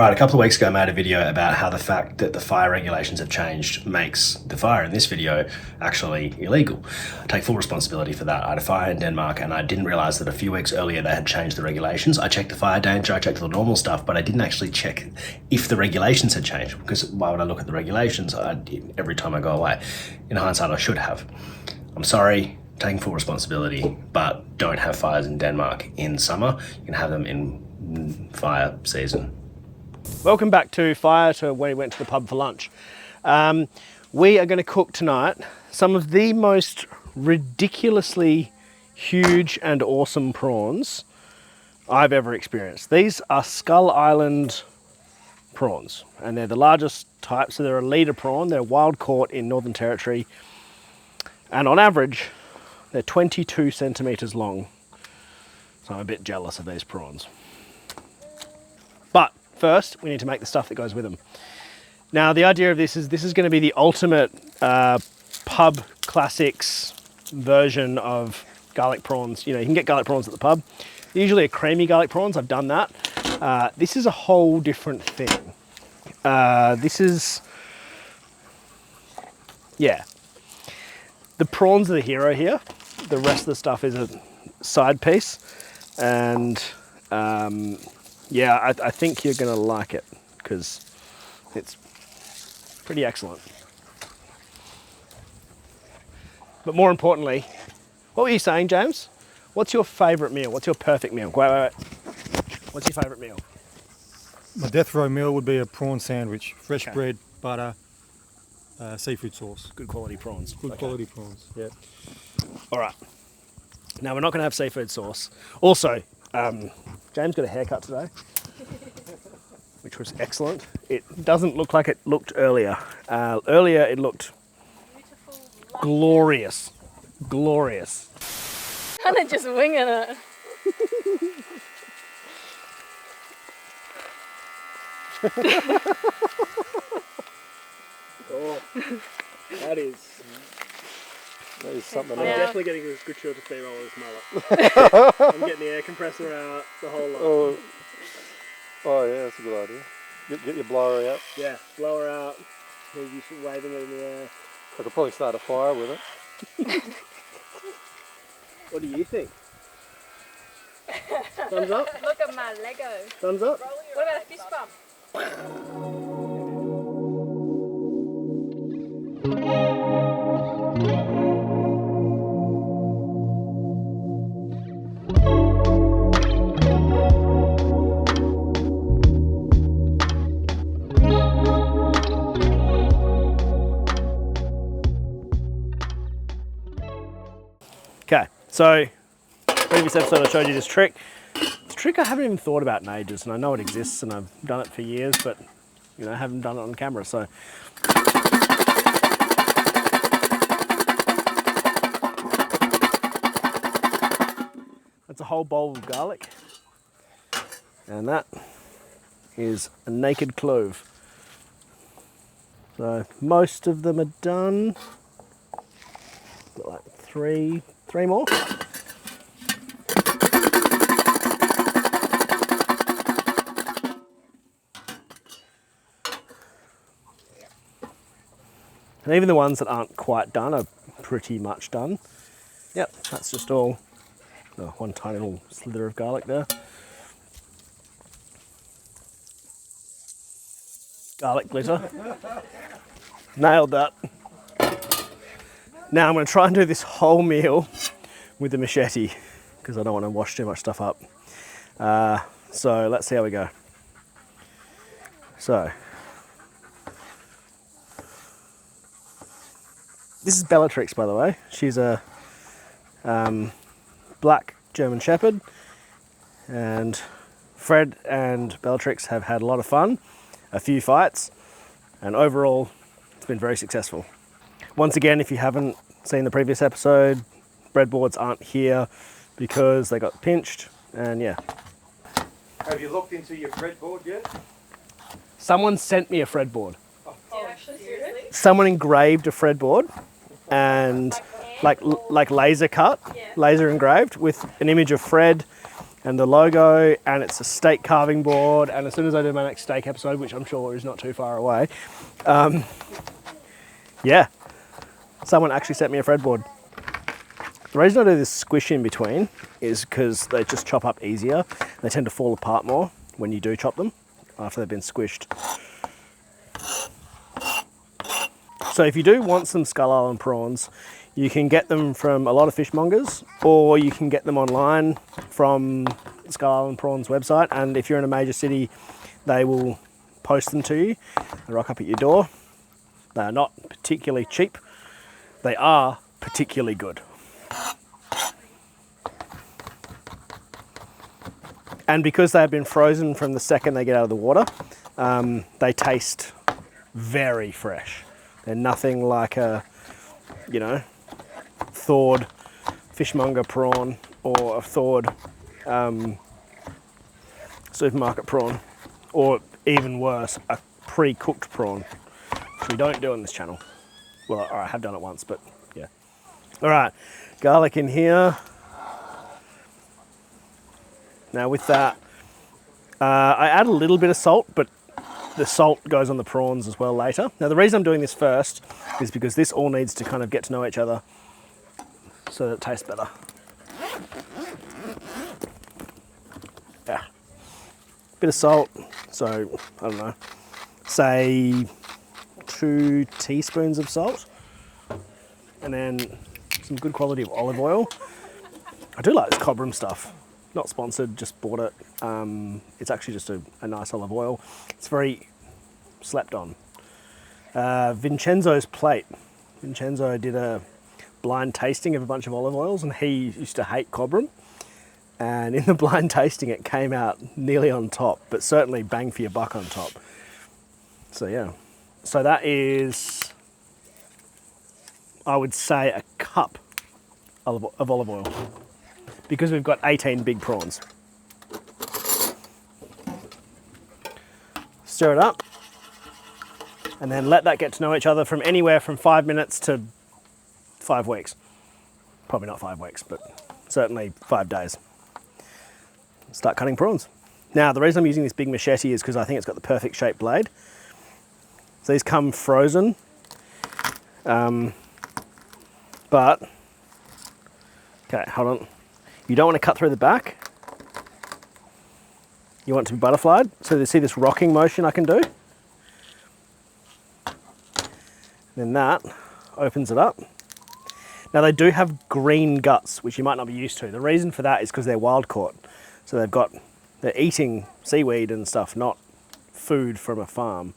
Right, a couple of weeks ago I made a video about how the fact that the fire regulations have changed makes the fire in this video actually illegal. I take full responsibility for that. I had a fire in Denmark and I didn't realise that a few weeks earlier they had changed the regulations. I checked the fire danger, I checked the normal stuff, but I didn't actually check if the regulations had changed, because why would I look at the regulations every time I go away? In hindsight, I should have. I'm sorry, taking full responsibility, but don't have fires in Denmark in summer. You can have them in fire season. Welcome back to Fire to when we went to the pub for lunch. We are going to cook tonight some of the most ridiculously huge and awesome prawns I've ever experienced. These are Skull Island prawns, and they're the largest type, so they're a leader prawn. They're wild caught in Northern Territory, and on average, they're 22 centimetres long. So I'm a bit jealous of these prawns. But first, we need to make the stuff that goes with them. Now, the idea of this is going to be the ultimate pub classics version of garlic prawns. You know, you can get garlic prawns at the pub. They're usually a creamy garlic prawns. I've done that. This is a whole different thing. The prawns are the hero here. The rest of the stuff is a side piece. And I think you're going to like it because it's pretty excellent. But more importantly, what were you saying, James? What's your favourite meal? What's your perfect meal? Wait. What's your favourite meal? My death row meal would be a prawn sandwich, fresh bread, butter, seafood sauce. Good quality prawns. Good quality prawns, yeah. All right. Now, we're not going to have seafood sauce. Also, James got a haircut today, which was excellent. It doesn't look like it looked earlier. Earlier, it looked glorious. Glorious. Kind of just winging it. Oh, that is something. I'm Yeah. definitely getting a good shot of steamroller's mullet. I'm getting the air compressor out, the whole lot. Oh yeah, that's a good idea. Get your blower out. Yeah, blow her out. Maybe waving it in the air. I could probably start a fire with it. What do you think? Thumbs up? Look at my Lego. Thumbs up? What about a fist bump? Okay, so previous episode I showed you this trick. It's a trick I haven't even thought about in ages, and I know it exists and I've done it for years, but you know, I haven't done it on camera, so. That's a whole bowl of garlic, and that is a naked clove. So most of them are done. Got like three more. And even the ones that aren't quite done are pretty much done. Yep, that's just all. One tiny little slither of garlic there. Garlic glitter. Nailed that. Now I'm going to try and do this whole meal with a machete because I don't want to wash too much stuff up. So let's see how we go. So, this is Bellatrix, by the way. She's a black German Shepherd, and Fred and Bellatrix have had a lot of fun, a few fights, and overall it's been very successful. Once again, if you haven't seen the previous episode, breadboards aren't here because they got pinched, and yeah. Have you looked into your breadboard yet? Someone sent me a fretboard. Oh, actually, seriously? Someone engraved a fretboard and like laser cut, laser engraved with an image of Fred and the logo, and it's a steak carving board. And as soon as I do my next steak episode, which I'm sure is not too far away, yeah, someone actually sent me a fretboard. The reason I do this squish in between is because they just chop up easier. They tend to fall apart more when you do chop them after they've been squished. So if you do want some Skull Island prawns, you can get them from a lot of fishmongers, or you can get them online from the Skull Island Prawns website. And if you're in a major city, they will post them to you. They rock up at your door. They are not particularly cheap. They are particularly good. And because they've been frozen from the second they get out of the water, they taste very fresh. They're nothing like a, you know, thawed fishmonger prawn or a thawed supermarket prawn, or even worse, a pre-cooked prawn, which we don't do on this channel. Well, I have done it once, but yeah. All right, garlic in here. Now with that, I add a little bit of salt, but the salt goes on the prawns as well later. Now the reason I'm doing this first is because this all needs to kind of get to know each other so that it tastes better. Yeah. Bit of salt, so I don't know, say 2 teaspoons of salt, and then some good quality of olive oil. I do like this cobram stuff. Not sponsored, just bought it. It's actually just a nice olive oil. It's very slept on. Vincenzo's plate. Vincenzo did a blind tasting of a bunch of olive oils, and he used to hate cobram. And in the blind tasting, it came out nearly on top, but certainly bang for your buck on top. So yeah. So that is, I would say, a cup of olive oil, because we've got 18 big prawns. Stir it up, and then let that get to know each other from anywhere from 5 minutes to 5 weeks. Probably not 5 weeks, but certainly 5 days. Start cutting prawns. Now, the reason I'm using this big machete is because I think it's got the perfect shaped blade. So these come frozen, but, okay, hold on. You don't want to cut through the back. You want it to be butterflied. So you see this rocking motion I can do? Then that opens it up. Now they do have green guts, which you might not be used to. The reason for that is because they're wild caught. So they're eating seaweed and stuff, not food from a farm.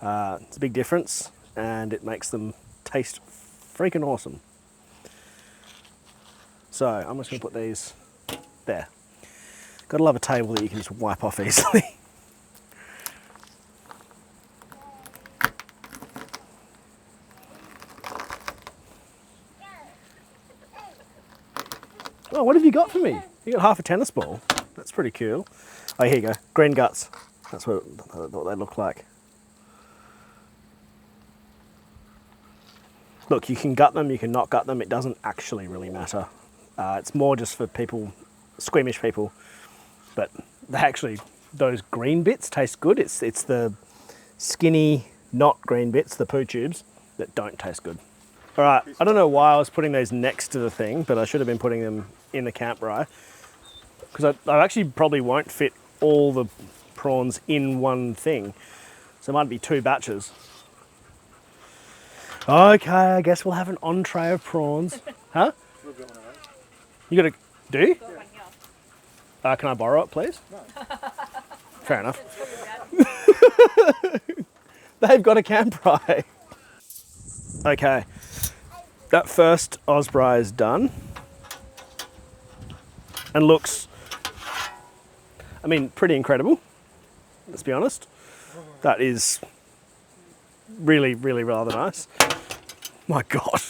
It's a big difference, and it makes them taste freaking awesome. So I'm just gonna put these there. Gotta love a table that you can just wipe off easily. Oh, what have you got for me? You got half a tennis ball. That's pretty cool. Oh, here you go. Green guts. That's what they look like. Look, you can gut them, you can not gut them. It doesn't actually really matter. It's more just for people, squeamish people. But they actually, those green bits taste good. It's the skinny, not green bits, the poo tubes, that don't taste good. All right, I don't know why I was putting those next to the thing, but I should have been putting them in the camp rye, because I actually probably won't fit all the prawns in one thing. So it might be 2 batches. Okay, I guess we'll have an entree of prawns. Huh? You got to do? Can I borrow it, please? No. Fair enough. They've got a camp rye. Okay, that first Osprey is done. And looks, I mean, pretty incredible, let's be honest. That is really, really rather nice. My God.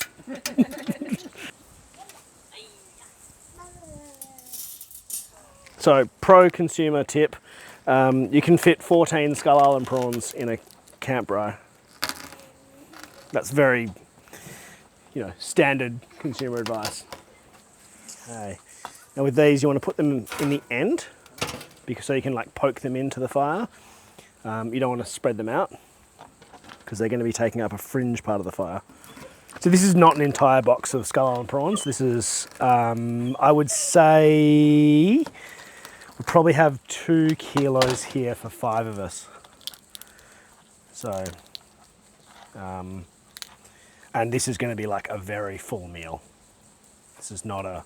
So, pro consumer tip, you can fit 14 Skull Island prawns in a camp rye. That's very, standard consumer advice. Okay. Now with these, you want to put them in the end, because so you can like poke them into the fire. You don't want to spread them out, because they're going to be taking up a fringe part of the fire. So this is not an entire box of Skull Island prawns. This is, I would say, we probably have 2 kilos here for 5 of us. So, and this is going to be like a very full meal. This is not a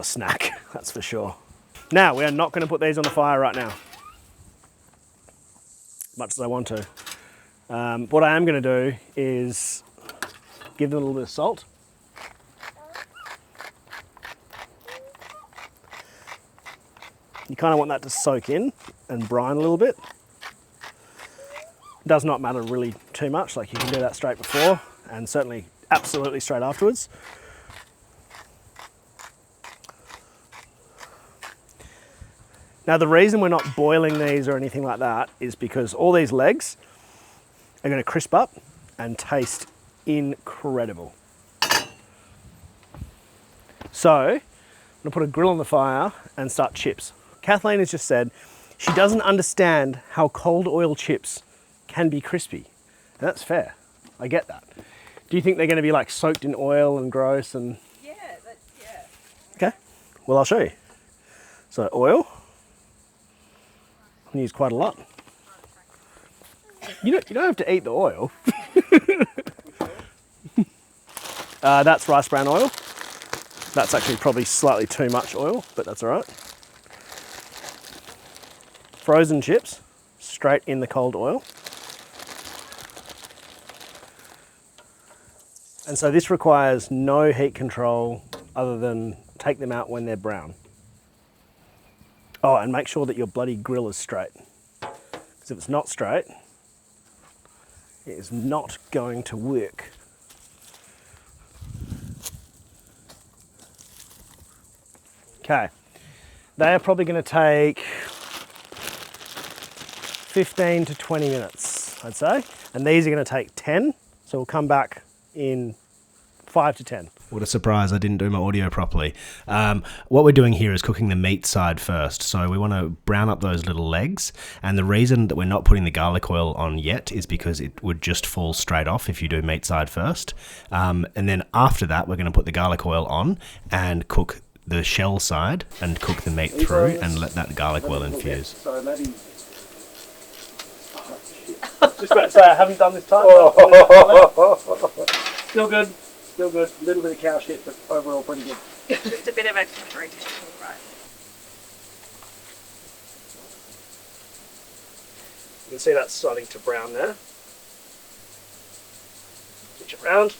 snack, that's for sure. Now, we are not going to put these on the fire right now, much as I want to. What I am going to do is give them a little bit of salt. You kind of want that to soak in and brine a little bit. Does not matter really too much, like you can do that straight before and certainly absolutely straight afterwards. Now the reason we're not boiling these or anything like that is because all these legs are going to crisp up and taste incredible. So I'm going to put a grill on the fire and start chips. Kathleen has just said she doesn't understand how cold oil chips can be crispy. And that's fair. I get that. Do you think they're going to be like soaked in oil and gross and... Yeah, yeah. Okay, well I'll show you. So oil, I use quite a lot. You don't have to eat the oil. That's rice bran oil. That's actually probably slightly too much oil, but that's all right. Frozen chips, straight in the cold oil. And so this requires no heat control other than take them out when they're brown. Oh, and make sure that your bloody grill is straight. Because if it's not straight, it is not going to work. Okay, they are probably going to take 15 to 20 minutes, I'd say. And these are going to take 10, so we'll come back in 5 to 10. What a surprise, I didn't do my audio properly. What we're doing here is cooking the meat side first. So we want to brown up those little legs. And the reason that we're not putting the garlic oil on yet is because it would just fall straight off if you do meat side first. And then after that, we're going to put the garlic oil on and cook the shell side and cook the meat through and let that garlic oil infuse. So maybe... Just about to say, I haven't done this time. Still good. Still good. A little bit of cow shit, but overall pretty good. Just a bit of extra drink. Right. You can see that's starting to brown there. Switch it round.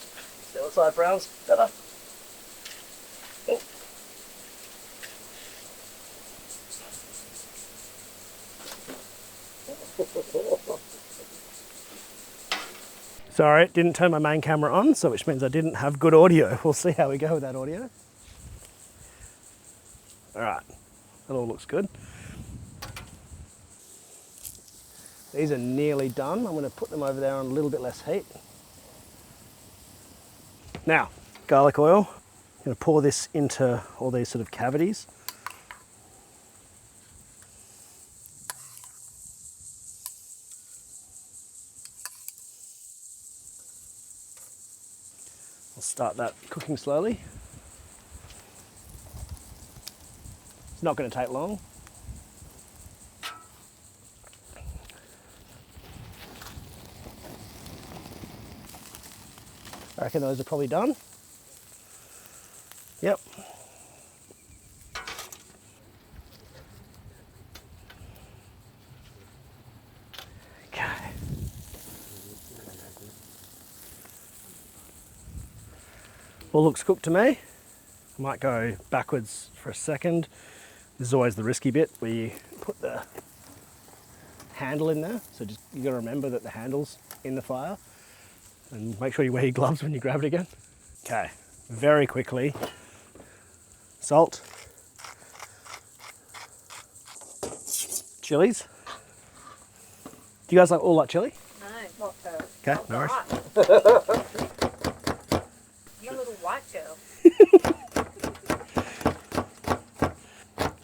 The other side browns better. Oh. Sorry, it didn't turn my main camera on, so which means I didn't have good audio. We'll see how we go with that audio. All right, that all looks good. These are nearly done. I'm going to put them over there on a little bit less heat. Now, garlic oil. I'm going to pour this into all these sort of cavities. I'll start that cooking slowly. It's not going to take long. I reckon those are probably done. Yep. Okay. All looks cooked to me. I might go backwards for a second. This is always the risky bit where you put the handle in there. So just you got to remember that the handle's in the fire. And make sure you wear your gloves when you grab it again. Okay, very quickly. Salt. Chilies. Do you guys all like chili? No, not her. Okay, no worries. You're a little white girl.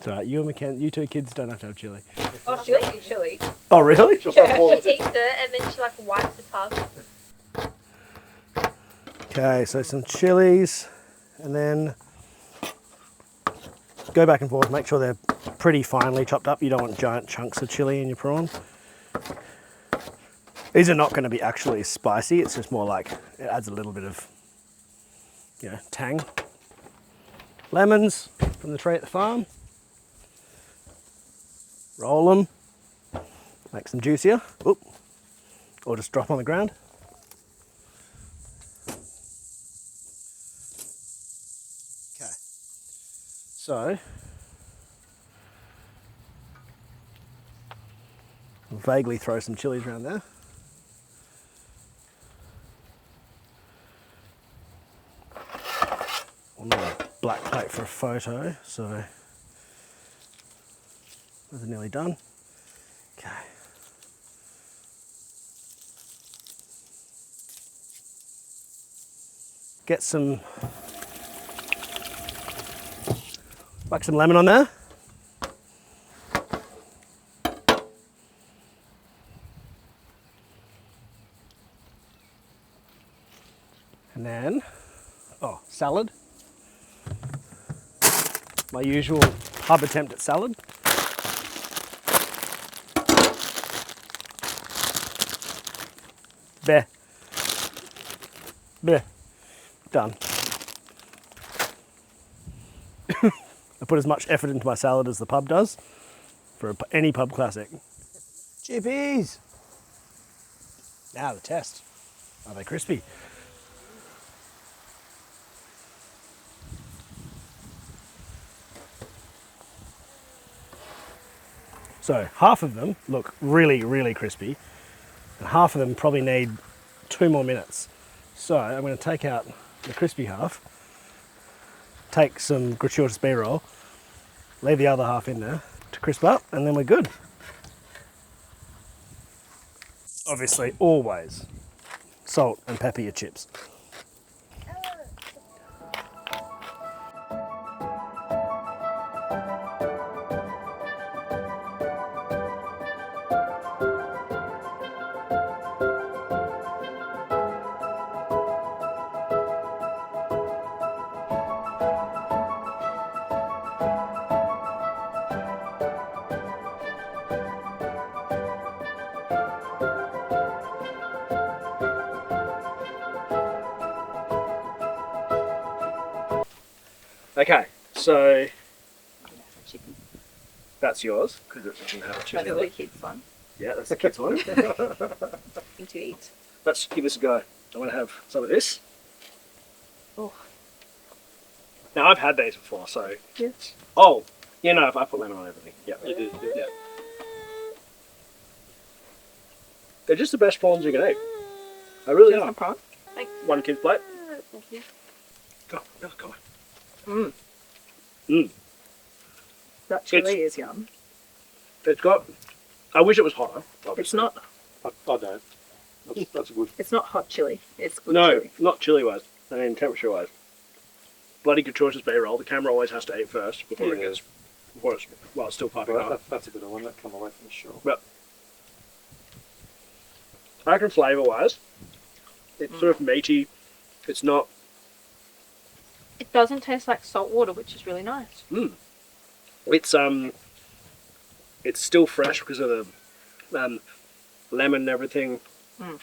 It's alright, you two kids don't have to have chili. Oh, she'll eat. Oh, really? She eats it and then she like wipes the tub. Okay, so some chilies, and then go back and forth, make sure they're pretty finely chopped up. You don't want giant chunks of chili in your prawn. These are not going to be actually spicy, it's just more like it adds a little bit of, you know, tang. Lemons from the tree at the farm. Roll them, makes them juicier. Oop. Or just drop on the ground. Okay. So, I'll vaguely throw some chilies around there. On the black plate for a photo, so those are nearly done. Okay. Get some, whack some lemon on there. And then, oh, salad. My usual pub attempt at salad. There. There. Done. I put as much effort into my salad as the pub does for any pub classic. Chippies! Now the test. Are they crispy? So half of them look really, really crispy, and half of them probably need 2 more minutes. So I'm going to take out the crispy half, take some gratuitous B-roll, leave the other half in there to crisp up, and then we're good. Obviously, always salt and pepper your chips. Okay, so Chicken. that's yours because it doesn't have a That's chili. the kids' one. Yeah, that's the kids' one. Thing to eat. Let's give this a go. I'm going to have some of this. Oh. Now, I've had these before, so... Yes. Oh, yeah, no, I put lemon on everything. Yeah, You did. yeah. They're just the best prawns you can eat. I really Just are. a prawn. Thanks. One kid's plate. Thank you. Go, go, go. Mmm. Mmm. That chili is yum. It's got... I wish it was hotter. It's not. I don't. That's good. It's not hot chili. It's good No, chili. not chili-wise. I mean, temperature-wise. Bloody gratuitous B-roll. The camera always has to eat first before it Yeah. gets... Before it's... Well, it's still piping Well, hot. that's a good one. That come away from the shore. But I reckon flavour-wise, it's sort of meaty. It's not... It doesn't taste like salt water, which is really nice. It's still fresh because of the lemon and everything. Mm.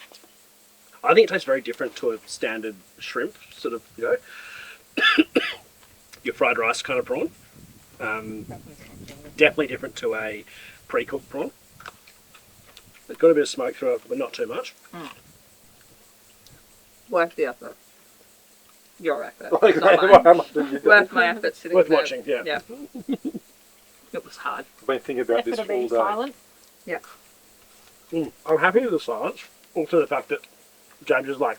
I think it tastes very different to a standard shrimp, sort of, you know, your fried rice kind of prawn. Definitely different to a pre-cooked prawn. It's got a bit of smoke through it, but not too much. Worth the effort. Your effort. Like, not mine. how much did you do? Worth my effort sitting Worth there. watching, yeah. Yeah. It was hard. I've been thinking about this Effort of all being day. silent. Yeah. I'm happy with the silence. Also the fact that James is like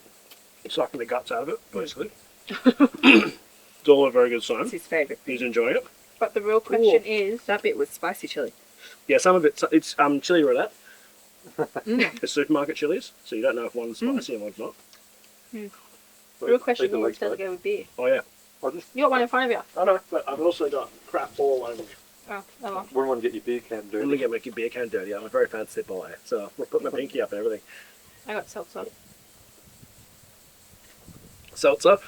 sucking the guts out of it, basically. It's all a very good sign. It's his favourite. He's enjoying it. But the real question is, that bit was spicy chili. Yeah, some of it's chili roulette. Mm. It's supermarket chilies, so you don't know if one's spicy and one's not. The real question Leave the is, legs does it alone. go with beer? Oh yeah. I just You got one in front of you. I know, but I've also got crap all over me. Oh, oh. Wouldn't want to get your beer can I'm dirty. gonna get my beer can dirty. I'm a very fancy boy, so I'll put my pinky up and everything. I got seltzer. Seltzer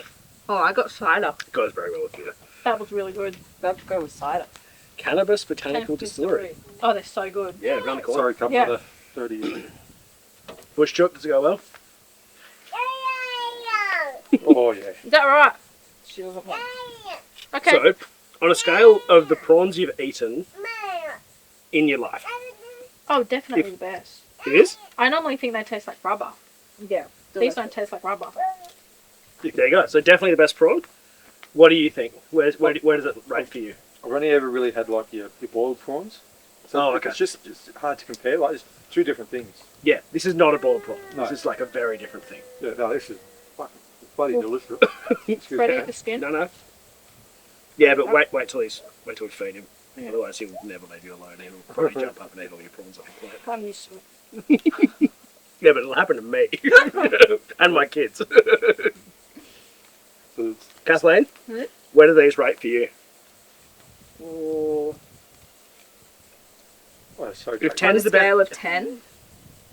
Oh, I got cider. goes very well with beer. That was really good. That'd go with cider. Cannabis Botanical Distillery. Oh, they're so good. Yeah, around the corner. Sorry, come Yeah. for the 30. Bush chook, does it go well? Oh, yeah. Is that right? She doesn't want. Okay. So, on a scale of the prawns you've eaten in your life, Oh, definitely the best. it is? I normally think they taste like rubber. Yeah. These don't taste like rubber. There you go. So definitely the best prawn. What do you think? Where does it rate for you? I've only ever really had like your boiled prawns. So Oh, okay. it's just hard to compare. Like, it's two different things. Yeah, this is not a boiled prawn. No. This is like a very different thing. Yeah, no, this is fucking bloody delicious. Excuse Ready me. at the skin? No, no. Yeah, but wait till we feed him. Otherwise he'll never leave you alone. He'll probably jump up and eat all your prawns off the plate. I'm used to it. Yeah, but it'll happen to me. And my kids. So it's, Kathleen, Hmm? where do these rate for you? Oh. oh, it's so If great. 10 On a is the best, scale of 10.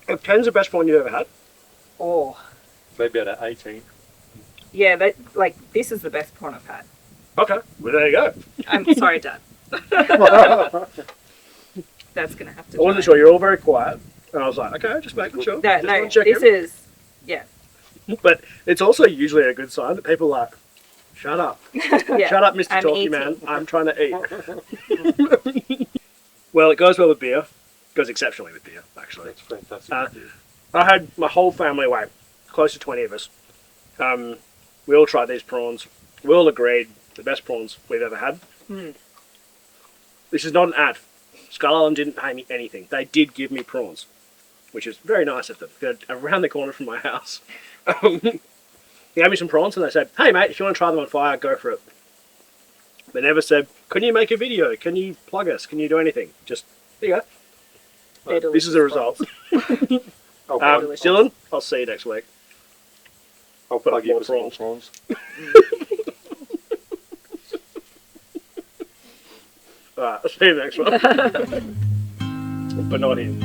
if 10's the best prawn you've ever had, Oh. Maybe at 18. Yeah, this is the best prawn I've had. okay, well there you go. I'm sorry, Dad. That's gonna have to. I wasn't die. sure. You're all very quiet, and I was like, okay, just making sure. No, Just no, wanna check this in. is. Yeah. But it's also usually a good sign that people are like, shut up. Yeah. Shut up, Mr. I'm Talkie eating. Man. I'm trying to eat. Well, it goes well with beer. It goes exceptionally with beer, actually. That's fantastic. I had my whole family away, close to 20 of us. We all tried these prawns. We all agreed the best prawns we've ever had. Mm. This is not an ad. Skull Island didn't pay me anything. They did give me prawns, which is very nice of them. They're around the corner from my house. They gave me some prawns and they said, hey mate, if you want to try them on fire, go for it. They never said, can you make a video? Can you plug us? Can you do anything? Just, here you They're go. This is the result. I'll Dylan, I'll see you next week. plug you more for some more prawns. Alright, I'll see you next one. But not him.